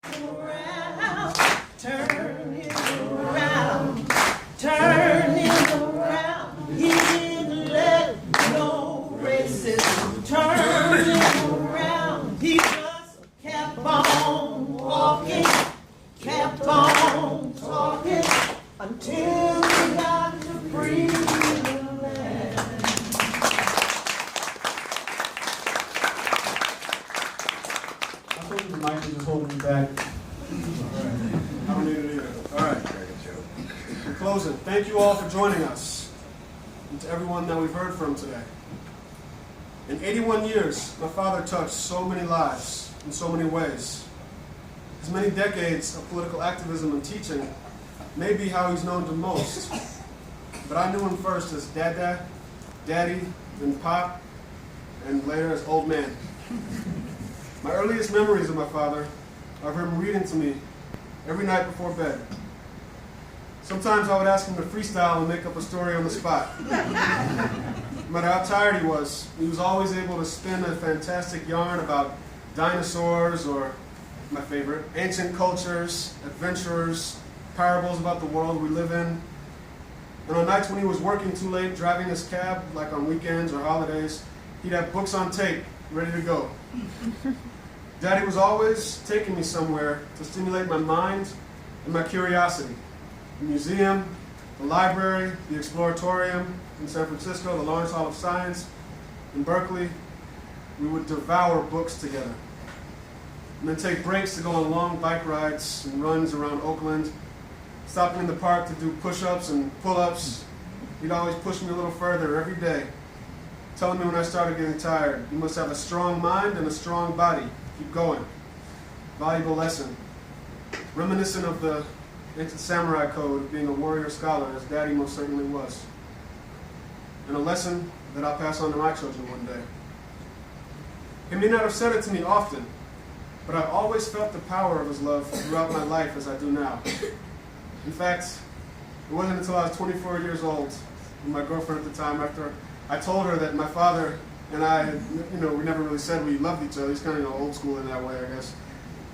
Around, turn him around, turn him around. He didn't let no racism turn him around. He just kept on walking, kept on talking until he got to freedom land. I told you the mic was just holding me back. I don't need it either. All right. In closing, thank you all for joining us, and to everyone that we've heard from today. In 81 years, my father touched so many lives in so many ways. His many decades of political activism and teaching may be how he's known to most, but I knew him first as Dada, Daddy, then Pop, and later as Old Man. My earliest memories of my father are of him reading to me every night before bed. Sometimes I would ask him to freestyle and make up a story on the spot. No matter how tired he was always able to spin a fantastic yarn about dinosaurs or, my favorite, ancient cultures, adventurers, parables about the world we live in. And on nights when he was working too late, driving his cab, like on weekends or holidays, he'd have books on tape, ready to go. Daddy was always taking me somewhere to stimulate my mind and my curiosity. The museum, the library, the exploratorium in San Francisco, the Lawrence Hall of Science in Berkeley. We would devour books together. And then take breaks to go on long bike rides and runs around Oakland, stopping in the park to do push-ups and pull-ups. He'd always push me a little further every day, telling me when I started getting tired, you must have a strong mind and a strong body. Keep going. Valuable lesson. Reminiscent of the ancient samurai code of being a warrior scholar, as Daddy most certainly was. And a lesson that I'll pass on to my children one day. He may not have said it to me often, but I've always felt the power of his love throughout my life as I do now. In fact, it wasn't until I was 24 years old, with my girlfriend at the time, after I told her that my father and I, we never really said we loved each other. He's kind of old school in that way, I guess.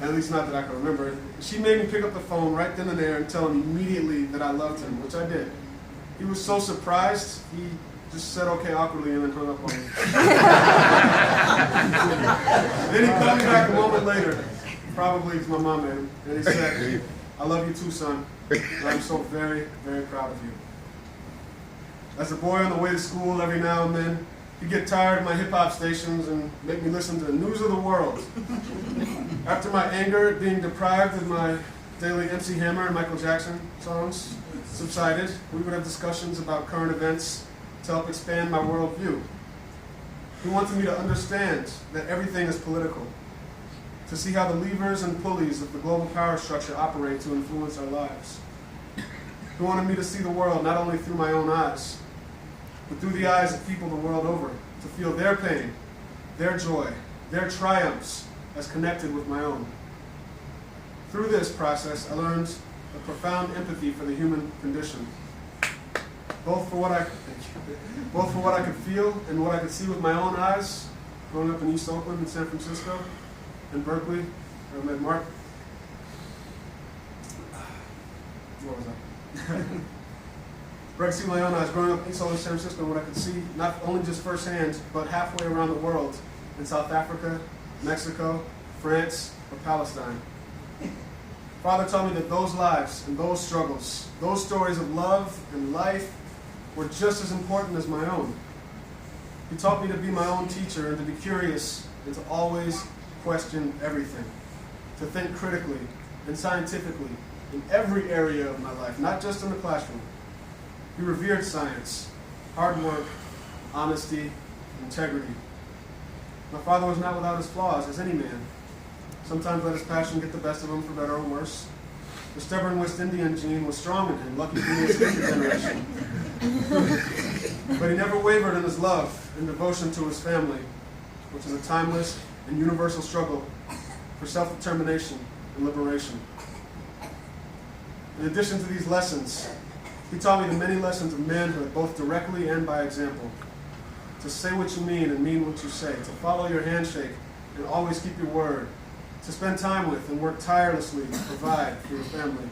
At least not that I can remember. She made me pick up the phone right then and there and tell him immediately that I loved him, which I did. He was so surprised, he just said okay awkwardly and then hung up on me. Then he called me back a moment later, probably because my mom made him, and he said, I love you too, son. And I'm so very, very proud of you. As a boy on the way to school every now and then, he'd get tired of my hip-hop stations and make me listen to the news of the world. After my anger at being deprived of my daily MC Hammer and Michael Jackson songs subsided, we would have discussions about current events to help expand my worldview. He wanted me to understand that everything is political, to see how the levers and pulleys of the global power structure operate to influence our lives. He wanted me to see the world not only through my own eyes, but through the eyes of people the world over, to feel their pain, their joy, their triumphs as connected with my own. Through this process, I learned a profound empathy for the human condition, both for what I could feel and what I could see with my own eyes, growing up in East Oakland and San Francisco, and Berkeley, where I met Mark. Where was I? Where I could see with my own eyes, growing up in East Oakland, San Francisco, and what I could see not only just firsthand, but halfway around the world, in South Africa, Mexico, France, or Palestine. Father taught me that those lives and those struggles, those stories of love and life, were just as important as my own. He taught me to be my own teacher and to be curious and to always question everything, to think critically and scientifically in every area of my life, not just in the classroom. He revered science, hard work, honesty, integrity. My father was not without his flaws, as any man. Sometimes let his passion get the best of him, for better or worse. The stubborn West Indian gene was strong in him, lucky for me as fifth generation. But he never wavered in his love and devotion to his family, which is a timeless and universal struggle for self-determination and liberation. In addition to these lessons, he taught me the many lessons of manhood, both directly and by example. To say what you mean and mean what you say, to follow your handshake and always keep your word, to spend time with and work tirelessly to provide for your family,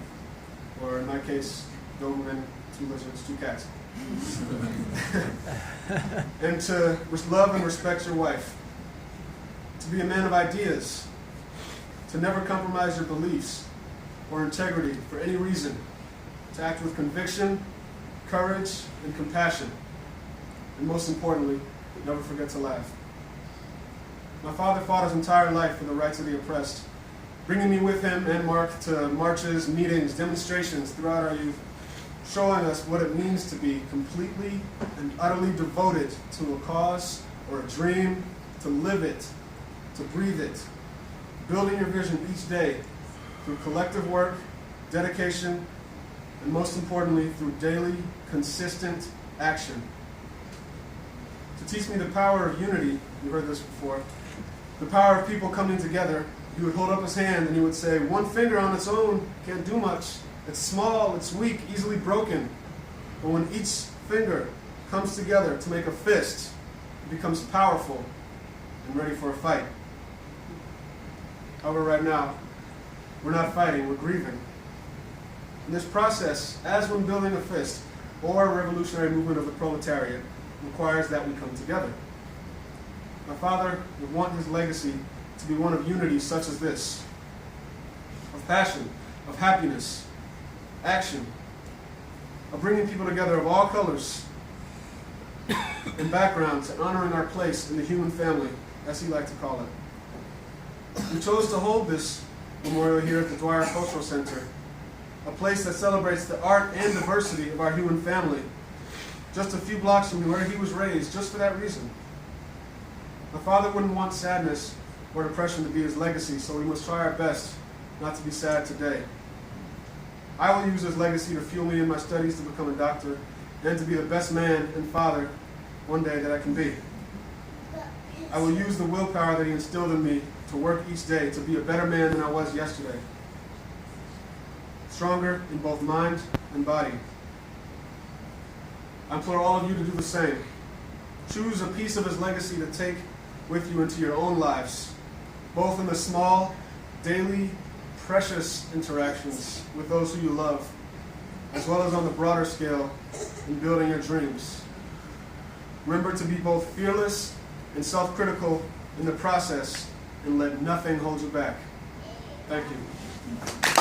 or in my case, Doberman, 2 lizards, 2 cats. And to love and respect your wife, to be a man of ideas, to never compromise your beliefs or integrity for any reason, to act with conviction, courage, and compassion, and most importantly, never forget to laugh. My father fought his entire life for the rights of the oppressed, bringing me with him and Mark to marches, meetings, demonstrations throughout our youth, showing us what it means to be completely and utterly devoted to a cause or a dream, to live it, to breathe it, building your vision each day through collective work, dedication, and most importantly, through daily, consistent action. To teach me the power of unity, you heard this before, the power of people coming together, he would hold up his hand and he would say, one finger on its own can't do much. It's small, it's weak, easily broken. But when each finger comes together to make a fist, it becomes powerful and ready for a fight. However, right now, we're not fighting, we're grieving. And this process, as when building a fist or a revolutionary movement of the proletariat, requires that we come together. My father would want his legacy to be one of unity such as this, of passion, of happiness, action, of bringing people together of all colors and backgrounds and honoring our place in the human family, as he liked to call it. We chose to hold this memorial here at the Dwyer Cultural Center, a place that celebrates the art and diversity of our human family, just a few blocks from where he was raised, just for that reason. My father wouldn't want sadness or depression to be his legacy, so we must try our best not to be sad today. I will use his legacy to fuel me in my studies to become a doctor and to be the best man and father one day that I can be. I will use the willpower that he instilled in me to work each day to be a better man than I was yesterday. Stronger in both mind and body. I implore all of you to do the same. Choose a piece of his legacy to take with you into your own lives, both in the small, daily, precious interactions with those who you love, as well as on the broader scale in building your dreams. Remember to be both fearless and self-critical in the process, and let nothing hold you back. Thank you.